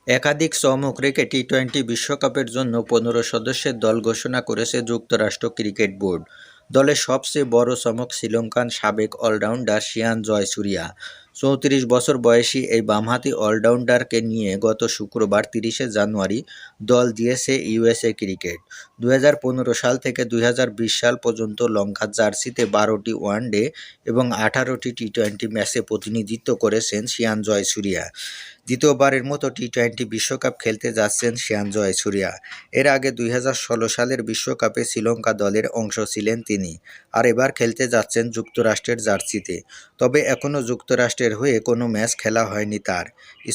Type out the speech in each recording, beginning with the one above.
একাধিক চমক রেখে টি-টোয়েন্টি বিশ্বকাপের জন্য ১৫ সদস্যের দল ঘোষণা করেছে যুক্তরাষ্ট্র ক্রিকেট বোর্ড। দলের সবচেয়ে বড় চমক শ্রীলঙ্কান সাবেক অলরাউন্ডার শ্রিয়ান জয়সূরিয়া। ৩৪ বছর বয়সী এই বামহাতি অলরাউন্ডারকে নিয়ে গত শুক্রবার ৩০শে জানুয়ারি দল দিয়েছে ইউএসএ ক্রিকেট। ২০১৫ সাল থেকে ২০২০ সাল পর্যন্ত লঙ্কার জার্সিতে ১২টি ওয়ানডে এবং ১৮টি টি-টোয়েন্টি ম্যাচে প্রতিনিধিত্ব করেছেন শ্রিয়ান জয়সূরিয়া। দ্বিতীয়বারের মতো টি-টোয়েন্টি বিশ্বকাপ খেলতে যাচ্ছেন শ্রিয়ান জয়সূরিয়া। এর আগে ২০১৬ সালের বিশ্বকাপে শ্রীলঙ্কা দলের অংশ ছিলেন তিনি, আর এবার খেলতে যাচ্ছেন যুক্তরাষ্ট্রের জার্সিতে। তবে এখনও যুক্তরাষ্ট্রের হয়ে কোনো ম্যাচ খেলা হয়নি তার।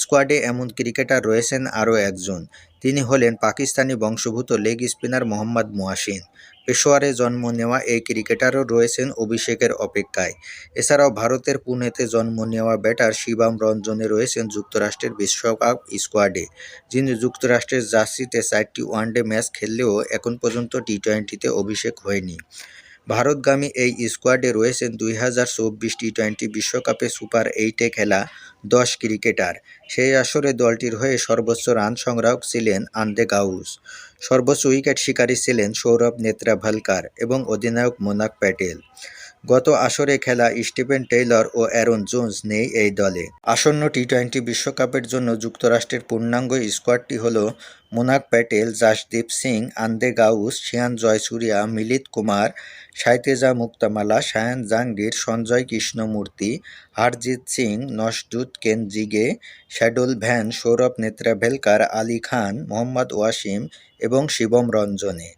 স্কোয়াডে এমন ক্রিকেটার রয়েছেন আরও একজন, তিনি হলেন পাকিস্তানি বংশোদ্ভূত লেগ স্পিনার মোহাম্মদ মুহাসিন। পেশোয়ারে জন্ম নেওয়া এই ক্রিকেটারও রয়েছেন অভিষেকের অপেক্ষায়। এছাড়াও ভারতের পুনেতে জন্ম নেওয়া ব্যাটার শিবম রঞ্জনে রয়েছেন যুক্তরাষ্ট্রের বিশ্বকাপ স্কোয়াডে, যিনি যুক্তরাষ্ট্রের জার্সিতে ৪টি ওয়ানডে ম্যাচ খেললেও এখন পর্যন্ত টি-টোয়েন্টিতে অভিষেক হয়নি। ভারতগামী এই স্কোয়াডে রয়েছেন ২০২৪ টি-টোয়েন্টি বিশ্বকাপে সুপার ৮-এ খেলা ১০ ক্রিকেটার। সেই আসরে দলটির হয়ে সর্বোচ্চ রান সংগ্রাহক ছিলেন আন্দ্রে গাউস, সর্বোচ্চ উইকেট শিকারী ছিলেন সৌরভ নেত্রাভালকার এবং অধিনায়ক মোনাক প্যাটেল। গত আসরে খেলা স্টিভেন টেইলর ও অ্যারন জোন্স নেই এই দলে। আসন্ন টি-টোয়েন্টি বিশ্বকাপের জন্য যুক্তরাষ্ট্রের পূর্ণাঙ্গ স্কোয়াডটি হল Monank Patel, Jasdeep Singh, Andries Gous, Shriyan Jayasuriya, Milind Kumar, Saiteja Mukkamalla, Shayan Jahangir, Sanjay Krishnamurthi, Harjit Singh, Nosthush Kenjige, Shadley van, Saurabh Netravalkar, Ali Khan, Mohammad Wasim এবং শিবম রঞ্জনে।